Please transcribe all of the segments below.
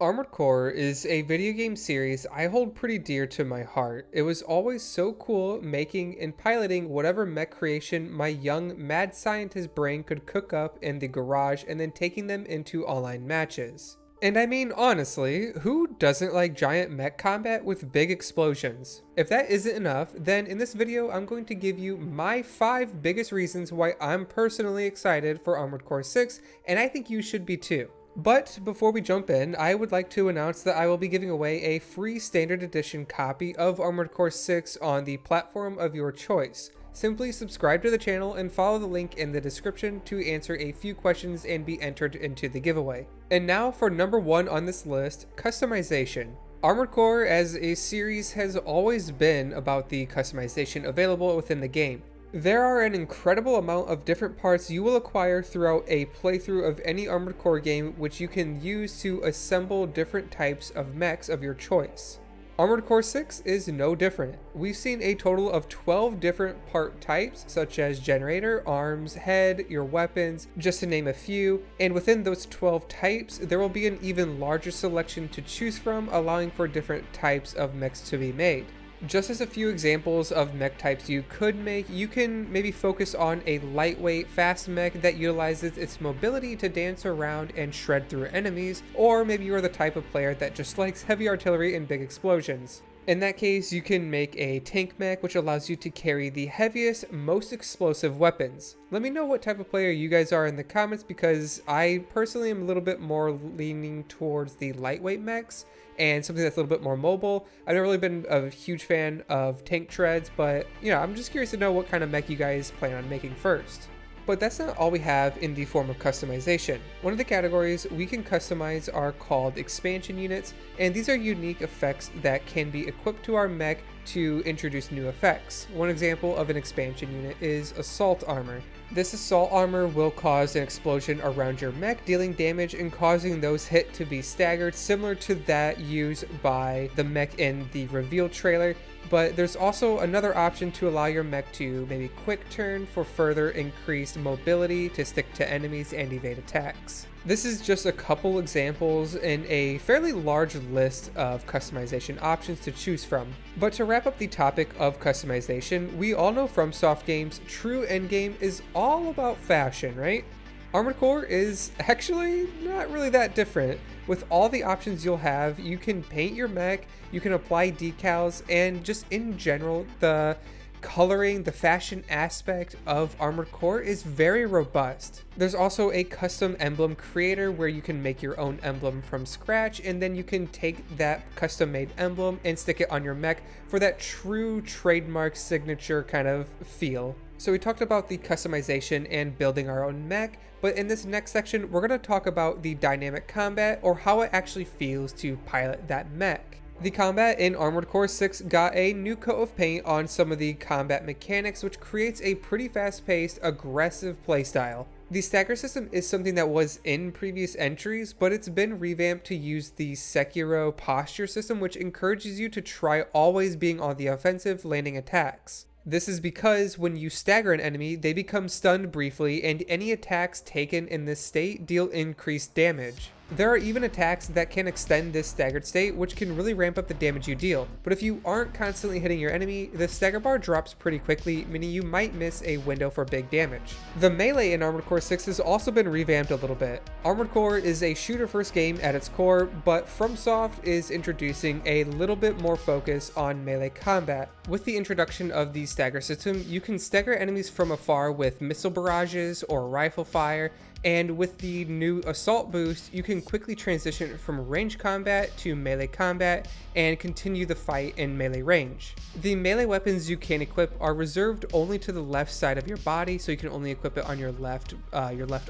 Armored Core is a video game series I hold pretty dear to my heart. It was always so cool making and piloting whatever mech creation my young mad scientist brain could cook up in the garage and then taking them into online matches. And I mean, honestly, who doesn't like giant mech combat with big explosions? If that isn't enough, then in this video I'm going to give you my 5 biggest reasons why I'm personally excited for Armored Core 6, and I think you should be too. But before we jump in, I would like to announce that I will be giving away a free standard edition copy of Armored Core 6 on the platform of your choice. Simply subscribe to the channel and follow the link in the description to answer a few questions and be entered into the giveaway. And now for number 1 on this list, customization. Armored Core as a series has always been about the customization available within the game. There are an incredible amount of different parts you will acquire throughout a playthrough of any Armored Core game, which you can use to assemble different types of mechs of your choice. Armored Core 6 is no different. We've seen a total of 12 different part types, such as generator, arms, head, your weapons, just to name a few, and within those 12 types, there will be an even larger selection to choose from, allowing for different types of mechs to be made. Just as a few examples of mech types you could make, you can maybe focus on a lightweight, fast mech that utilizes its mobility to dance around and shred through enemies, or maybe you're the type of player that just likes heavy artillery and big explosions. In that case, you can make a tank mech, which allows you to carry the heaviest, most explosive weapons. Let me know what type of player you guys are in the comments, because I personally am a little bit more leaning towards the lightweight mechs and something that's a little bit more mobile. I've never really been a huge fan of tank treads, but I'm just curious to know what kind of mech you guys plan on making first. But that's not all we have in the form of customization. One of the categories we can customize are called expansion units, and these are unique effects that can be equipped to our mech to introduce new effects. One example of an expansion unit is assault armor. This assault armor will cause an explosion around your mech, dealing damage and causing those hit to be staggered, similar to that used by the mech in the reveal trailer. But there's also another option to allow your mech to maybe quick turn for further increased mobility to stick to enemies and evade attacks. This is just a couple examples in a fairly large list of customization options to choose from. But to wrap up the topic of customization, we all know FromSoft games' true endgame is all about fashion, right? Armored Core is actually not really that different. With all the options you'll have, you can paint your mech, you can apply decals, and just in general, the coloring, the fashion aspect of Armored Core is very robust. There's also a custom emblem creator where you can make your own emblem from scratch, and then you can take that custom made emblem and stick it on your mech for that true trademark signature kind of feel. So we talked about the customization and building our own mech, but in this next section, we're going to talk about the dynamic combat, or how it actually feels to pilot that mech. The combat in Armored Core 6 got a new coat of paint on some of the combat mechanics, which creates a pretty fast-paced, aggressive playstyle. The stagger system is something that was in previous entries, but it's been revamped to use the Sekiro posture system, which encourages you to try always being on the offensive, landing attacks. This is because when you stagger an enemy, they become stunned briefly, and any attacks taken in this state deal increased damage. There are even attacks that can extend this staggered state, which can really ramp up the damage you deal. But if you aren't constantly hitting your enemy, the stagger bar drops pretty quickly, meaning you might miss a window for big damage. The melee in Armored Core 6 has also been revamped a little bit. Armored Core is a shooter-first game at its core, but FromSoft is introducing a little bit more focus on melee combat. With the introduction of the stagger system, you can stagger enemies from afar with missile barrages or rifle fire, and with the new assault boost, you can quickly transition from range combat to melee combat and continue the fight in melee range. The melee weapons you can equip are reserved only to the left side of your body, so you can only equip it on your left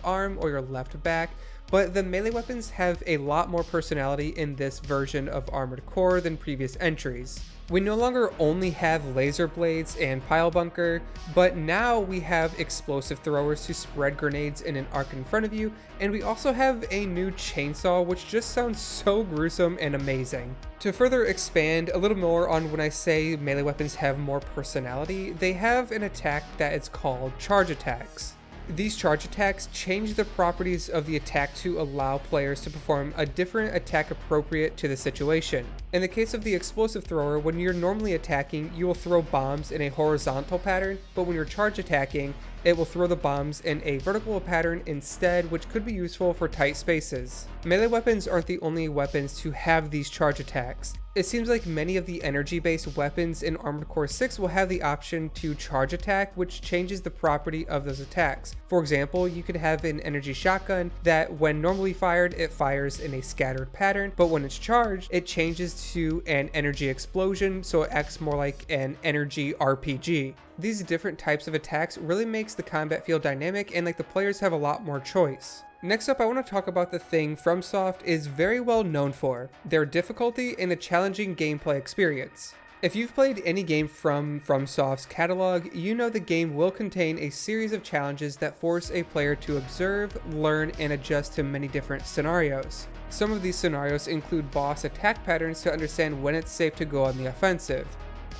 arm or your left back. But the melee weapons have a lot more personality in this version of Armored Core than previous entries. We no longer only have laser blades and pile bunker, but now we have explosive throwers to spread grenades in an arc in front of you, and we also have a new chainsaw, which just sounds so gruesome and amazing. To further expand a little more on when I say melee weapons have more personality, they have an attack that is called charge attacks. These charge attacks change the properties of the attack to allow players to perform a different attack appropriate to the situation. In the case of the explosive thrower, when you're normally attacking, you will throw bombs in a horizontal pattern, but when you're charge attacking, it will throw the bombs in a vertical pattern instead, which could be useful for tight spaces. Melee weapons aren't the only weapons to have these charge attacks. It seems like many of the energy-based weapons in Armored Core 6 will have the option to charge attack, which changes the property of those attacks. For example, you could have an energy shotgun that when normally fired, it fires in a scattered pattern, but when it's charged, it changes to an energy explosion, so it acts more like an energy RPG. These different types of attacks really makes the combat feel dynamic and like the players have a lot more choice. Next up, I want to talk about the thing FromSoft is very well known for, their difficulty and a challenging gameplay experience. If you've played any game from FromSoft's catalog, you know the game will contain a series of challenges that force a player to observe, learn, and adjust to many different scenarios. Some of these scenarios include boss attack patterns to understand when it's safe to go on the offensive.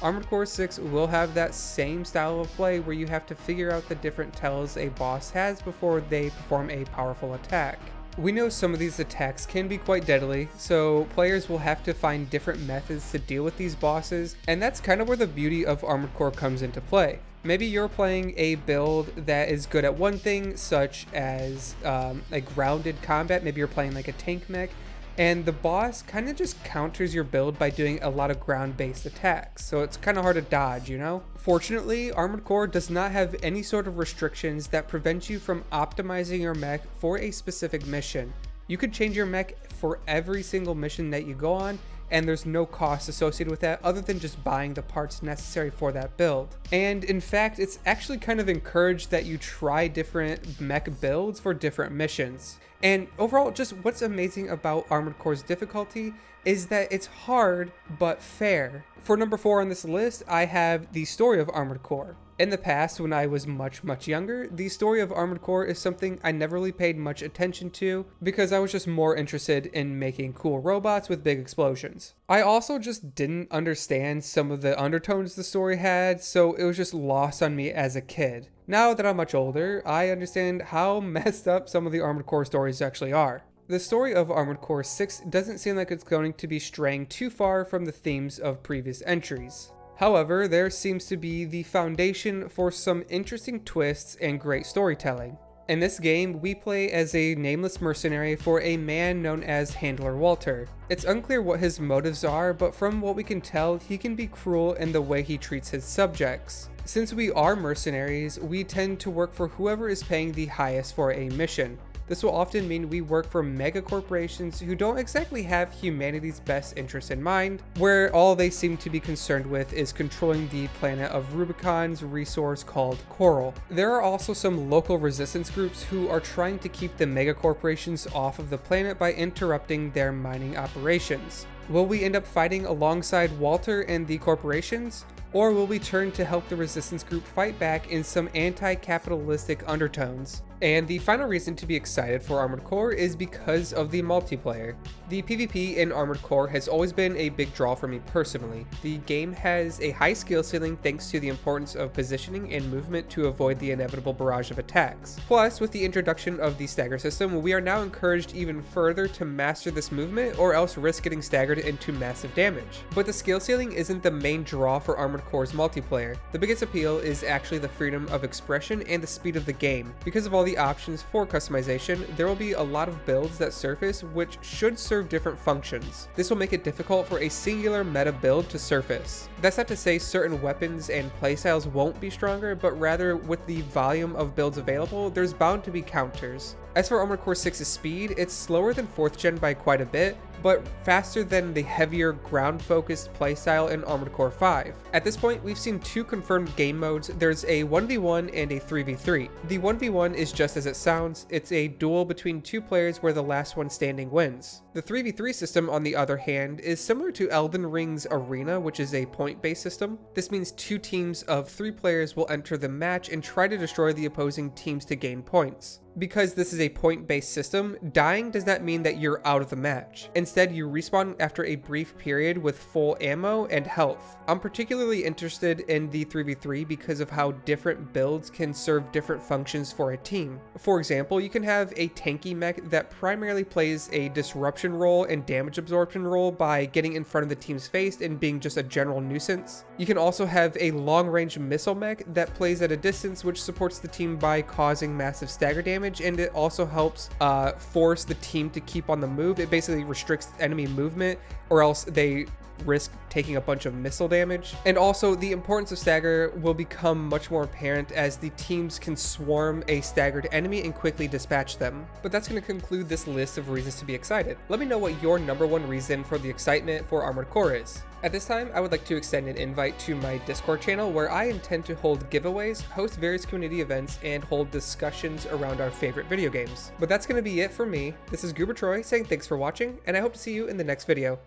Armored Core 6 will have that same style of play where you have to figure out the different tells a boss has before they perform a powerful attack. We know some of these attacks can be quite deadly, so players will have to find different methods to deal with these bosses, and that's kind of where the beauty of Armored Core comes into play. Maybe you're playing a build that is good at one thing, such as a grounded combat. Maybe you're playing like a tank mech, and the boss kind of just counters your build by doing a lot of ground-based attacks, so it's kind of hard to dodge, you know? Fortunately, Armored Core does not have any sort of restrictions that prevent you from optimizing your mech for a specific mission. You could change your mech for every single mission that you go on, and there's no cost associated with that other than just buying the parts necessary for that build. And in fact, it's actually kind of encouraged that you try different mech builds for different missions. And overall, just what's amazing about Armored Core's difficulty is that it's hard but fair. For number 4 on this list, I have the story of Armored Core. In the past, when I was much younger, the story of Armored Core is something I never really paid much attention to because I was just more interested in making cool robots with big explosions. I also just didn't understand some of the undertones the story had, so it was just lost on me as a kid. Now that I'm much older, I understand how messed up some of the Armored Core stories actually are. The story of Armored Core 6 doesn't seem like it's going to be straying too far from the themes of previous entries. However, there seems to be the foundation for some interesting twists and great storytelling. In this game, we play as a nameless mercenary for a man known as Handler Walter. It's unclear what his motives are, but from what we can tell, he can be cruel in the way he treats his subjects. Since we are mercenaries, we tend to work for whoever is paying the highest for a mission. This will often mean we work for mega corporations who don't exactly have humanity's best interests in mind, where all they seem to be concerned with is controlling the planet of Rubicon's resource called Coral. There are also some local resistance groups who are trying to keep the mega corporations off of the planet by interrupting their mining operations. Will we end up fighting alongside Walter and the corporations? Or will we turn to help the resistance group fight back in some anti-capitalistic undertones? And the final reason to be excited for Armored Core is because of the multiplayer. The PvP in Armored Core has always been a big draw for me personally. The game has a high skill ceiling thanks to the importance of positioning and movement to avoid the inevitable barrage of attacks. Plus, with the introduction of the stagger system, we are now encouraged even further to master this movement or else risk getting staggered into massive damage. But the skill ceiling isn't the main draw for Armored Core's multiplayer. The biggest appeal is actually the freedom of expression and the speed of the game. Because of all the options for customization, there will be a lot of builds that surface which should serve different functions. This will make it difficult for a singular meta build to surface. That's not to say certain weapons and playstyles won't be stronger, but rather with the volume of builds available, there's bound to be counters. As for Armored Core 6's speed, it's slower than 4th gen by quite a bit, but faster than the heavier ground-focused playstyle in Armored Core 5. At this point, we've seen 2 confirmed game modes. There's a 1v1 and a 3v3. The 1v1 is just as it sounds. It's a duel between 2 players where the last one standing wins. The 3v3 system, on the other hand, is similar to Elden Ring's Arena, which is a point-based system. This means 2 teams of 3 players will enter the match and try to destroy the opposing teams to gain points. Because this is a point-based system, dying does not mean that you're out of the match. Instead, you respawn after a brief period with full ammo and health. I'm particularly interested in the 3v3 because of how different builds can serve different functions for a team. For example, you can have a tanky mech that primarily plays a disruption role and damage absorption role by getting in front of the team's face and being just a general nuisance. You can also have a long-range missile mech that plays at a distance, which supports the team by causing massive stagger damage, and it also helps force the team to keep on the move. It basically restricts enemy movement, or else they risk taking a bunch of missile damage. And also, the importance of stagger will become much more apparent as the teams can swarm a staggered enemy and quickly dispatch them. But that's going to conclude this list of reasons to be excited. Let me know what your #1 reason for the excitement for Armored Core is. At this time, I would like to extend an invite to my Discord channel where I intend to hold giveaways, host various community events, and hold discussions around our favorite video games. But that's going to be it for me. This is GooberTroy saying thanks for watching, and I hope to see you in the next video.